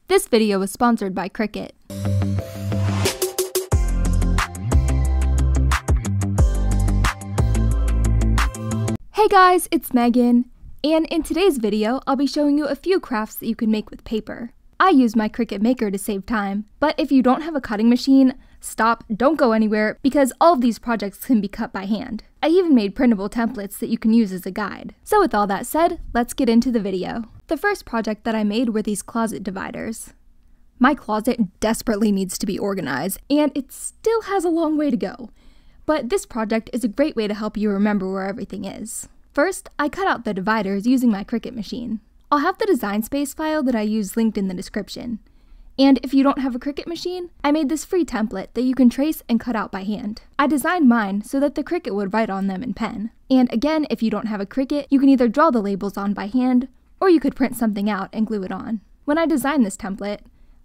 This video was sponsored by Cricut. Hey guys, it's Megan, and in today's video, I'll be showing you a few crafts that you can make with paper. I use my Cricut Maker to save time, but if you don't have a cutting machine, stop, don't go anywhere, because all of these projects can be cut by hand. I even made printable templates that you can use as a guide. So with all that said, let's get into the video. The first project that I made were these closet dividers. My closet desperately needs to be organized, and it still has a long way to go. But this project is a great way to help you remember where everything is. First, I cut out the dividers using my Cricut machine. I'll have the design space file that I use linked in the description. And if you don't have a Cricut machine, I made this free template that you can trace and cut out by hand. I designed mine so that the Cricut would write on them in pen. And again, if you don't have a Cricut, you can either draw the labels on by hand, or you could print something out and glue it on. When I designed this template,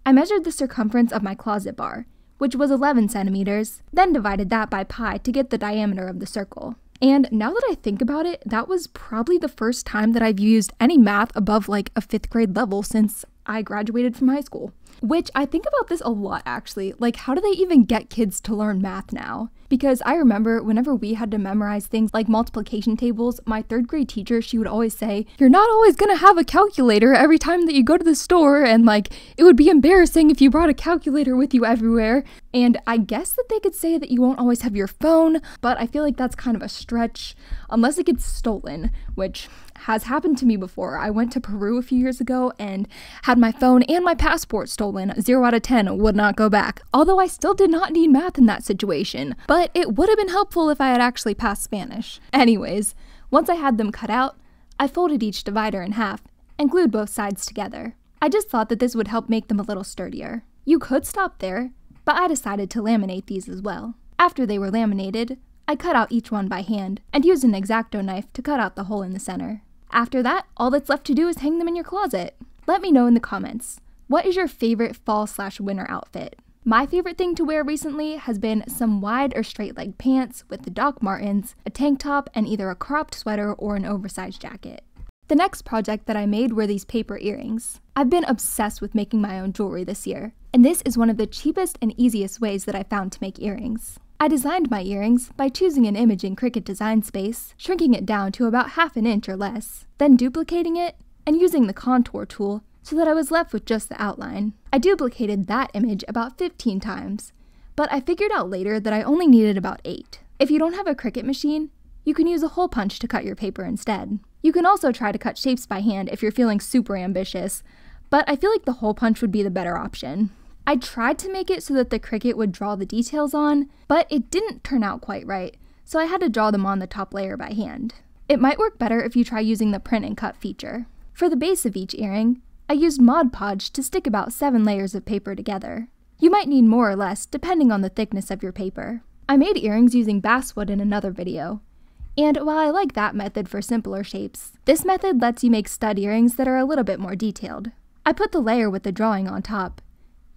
I measured the circumference of my closet bar, which was 11 centimeters, then divided that by pi to get the diameter of the circle. And now that I think about it, that was probably the first time that I've used any math above like a 5th grade level since I graduated from high school. Which I think about this a lot actually, like how do they even get kids to learn math now? Because I remember whenever we had to memorize things like multiplication tables, my 3rd grade teacher, she would always say, you're not always gonna have a calculator every time that you go to the store, and like it would be embarrassing if you brought a calculator with you everywhere. And I guess that they could say that you won't always have your phone, but I feel like that's kind of a stretch, unless it gets stolen, which has happened to me before. I went to Peru a few years ago and had my phone and my passport stolen. 0 out of 10, would not go back. Although I still did not need math in that situation, but it would have been helpful if I had actually passed Spanish. Anyways, once I had them cut out, I folded each divider in half and glued both sides together. I just thought that this would help make them a little sturdier. You could stop there, but I decided to laminate these as well. After they were laminated, I cut out each one by hand and used an X-Acto knife to cut out the hole in the center. After that, all that's left to do is hang them in your closet. Let me know in the comments, what is your favorite fall/winter outfit? My favorite thing to wear recently has been some wide or straight leg pants with the Doc Martens, a tank top, and either a cropped sweater or an oversized jacket. The next project that I made were these paper earrings. I've been obsessed with making my own jewelry this year, and this is one of the cheapest and easiest ways that I found to make earrings. I designed my earrings by choosing an image in Cricut Design Space, shrinking it down to about ½ an inch or less, then duplicating it, and using the contour tool so that I was left with just the outline. I duplicated that image about 15 times, but I figured out later that I only needed about 8. If you don't have a Cricut machine, you can use a hole punch to cut your paper instead. You can also try to cut shapes by hand if you're feeling super ambitious, but I feel like the hole punch would be the better option. I tried to make it so that the Cricut would draw the details on, but it didn't turn out quite right, so I had to draw them on the top layer by hand. It might work better if you try using the print and cut feature. For the base of each earring, I used Mod Podge to stick about 7 layers of paper together. You might need more or less depending on the thickness of your paper. I made earrings using basswood in another video, and while I like that method for simpler shapes, this method lets you make stud earrings that are a little bit more detailed. I put the layer with the drawing on top,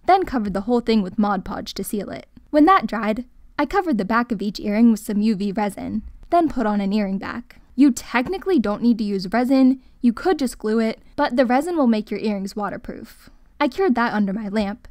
then covered the whole thing with Mod Podge to seal it. When that dried, I covered the back of each earring with some UV resin, then put on an earring back. You technically don't need to use resin, you could just glue it, but the resin will make your earrings waterproof. I cured that under my lamp,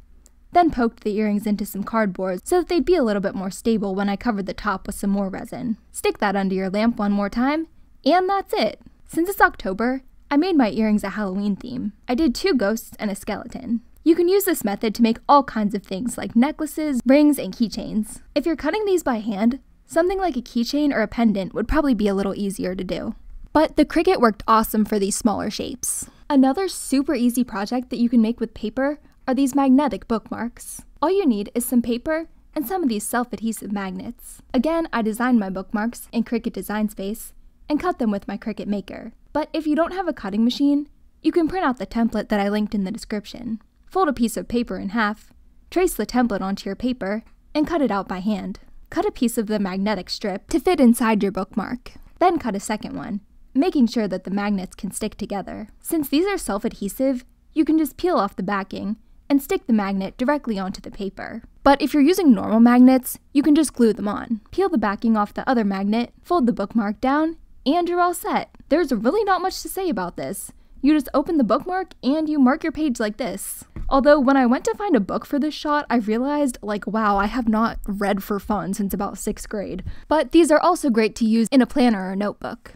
then poked the earrings into some cardboard so that they'd be a little bit more stable when I covered the top with some more resin. Stick that under your lamp one more time, and that's it. Since it's October, I made my earrings a Halloween theme. I did 2 ghosts and a skeleton. You can use this method to make all kinds of things like necklaces, rings, and keychains. If you're cutting these by hand, something like a keychain or a pendant would probably be a little easier to do. But the Cricut worked awesome for these smaller shapes. Another super easy project that you can make with paper are these magnetic bookmarks. All you need is some paper and some of these self-adhesive magnets. Again, I designed my bookmarks in Cricut Design Space and cut them with my Cricut Maker. But if you don't have a cutting machine, you can print out the template that I linked in the description. Fold a piece of paper in half, trace the template onto your paper, and cut it out by hand. Cut a piece of the magnetic strip to fit inside your bookmark. Then cut a second one, making sure that the magnets can stick together. Since these are self-adhesive, you can just peel off the backing and stick the magnet directly onto the paper. But if you're using normal magnets, you can just glue them on. Peel the backing off the other magnet, fold the bookmark down, and you're all set. There's really not much to say about this. You just open the bookmark and you mark your page like this. Although when I went to find a book for this shot, I realized, like, wow, I have not read for fun since about 6th grade. But these are also great to use in a planner or notebook.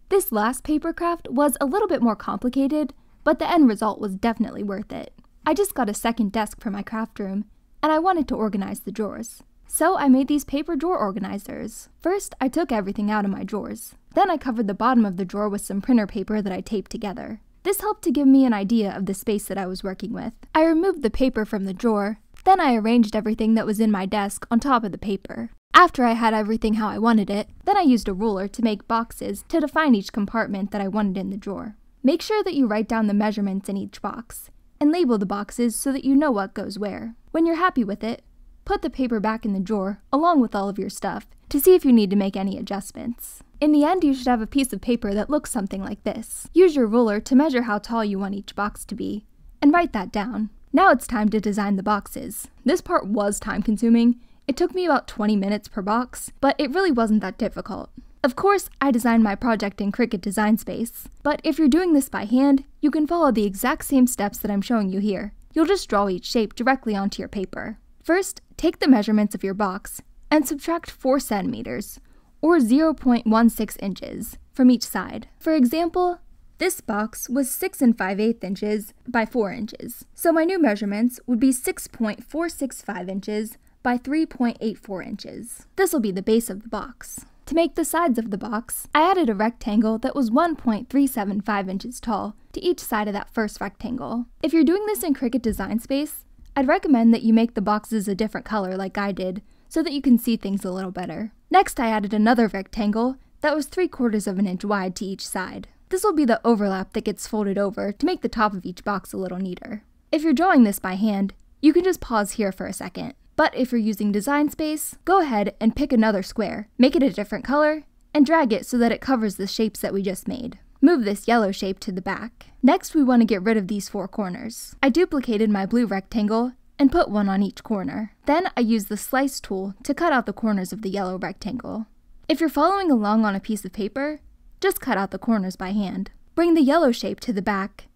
This last paper craft was a little bit more complicated, but the end result was definitely worth it. I just got a second desk for my craft room, and I wanted to organize the drawers. So I made these paper drawer organizers. First, I took everything out of my drawers. Then I covered the bottom of the drawer with some printer paper that I taped together. This helped to give me an idea of the space that I was working with. I removed the paper from the drawer, then I arranged everything that was in my desk on top of the paper. After I had everything how I wanted it, then I used a ruler to make boxes to define each compartment that I wanted in the drawer. Make sure that you write down the measurements in each box, and label the boxes so that you know what goes where. When you're happy with it, put the paper back in the drawer along with all of your stuff to see if you need to make any adjustments. In the end, you should have a piece of paper that looks something like this. Use your ruler to measure how tall you want each box to be, and write that down. Now it's time to design the boxes. This part was time-consuming. It took me about 20 minutes per box, but it really wasn't that difficult. Of course, I designed my project in Cricut Design Space, but if you're doing this by hand, you can follow the exact same steps that I'm showing you here. You'll just draw each shape directly onto your paper. First, take the measurements of your box and subtract 4 centimeters, or 0.16 inches, from each side. For example, this box was 6 5/8 inches by 4 inches, so my new measurements would be 6.465 inches by 3.84 inches. This will be the base of the box. To make the sides of the box, I added a rectangle that was 1.375 inches tall to each side of that first rectangle. If you're doing this in Cricut Design Space, I'd recommend that you make the boxes a different color like I did, so that you can see things a little better. Next, I added another rectangle that was 3/4 of an inch wide to each side. This will be the overlap that gets folded over to make the top of each box a little neater. If you're drawing this by hand, you can just pause here for a second. But if you're using Design Space, go ahead and pick another square, make it a different color, and drag it so that it covers the shapes that we just made. Move this yellow shape to the back. Next, we want to get rid of these 4 corners. I duplicated my blue rectangle and put one on each corner. Then I used the slice tool to cut out the corners of the yellow rectangle. If you're following along on a piece of paper, just cut out the corners by hand. Bring the yellow shape to the back,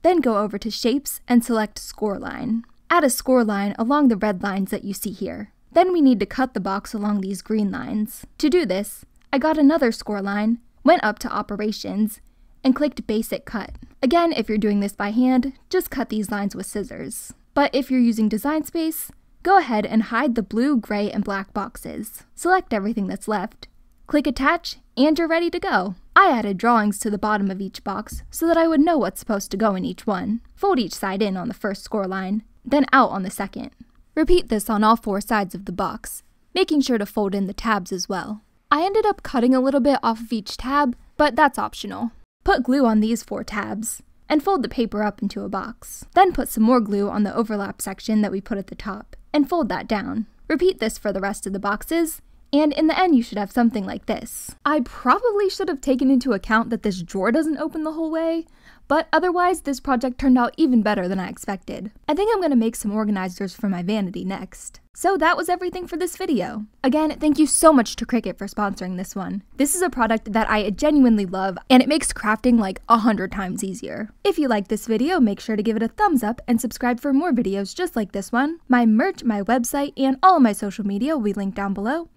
then go over to Shapes and select Score Line. Add a score line along the red lines that you see here. Then we need to cut the box along these green lines. To do this, I got another score line, went up to Operations, and clicked Basic Cut. Again, if you're doing this by hand, just cut these lines with scissors. But if you're using Design Space, go ahead and hide the blue, gray, and black boxes. Select everything that's left, click Attach, and you're ready to go. I added drawings to the bottom of each box so that I would know what's supposed to go in each one. Fold each side in on the first score line, then out on the second. Repeat this on all 4 sides of the box, making sure to fold in the tabs as well. I ended up cutting a little bit off of each tab, but that's optional. Put glue on these 4 tabs, and fold the paper up into a box. Then put some more glue on the overlap section that we put at the top, and fold that down. Repeat this for the rest of the boxes, and in the end you should have something like this. I probably should have taken into account that this drawer doesn't open the whole way, but otherwise this project turned out even better than I expected. I think I'm going to make some organizers for my vanity next. So that was everything for this video. Again, thank you so much to Cricut for sponsoring this one. This is a product that I genuinely love, and it makes crafting like 100 times easier. If you like this video, make sure to give it a thumbs up and subscribe for more videos just like this one. My merch, my website, and all of my social media will be linked down below.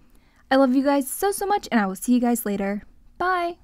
I love you guys so much, and I will see you guys later. Bye!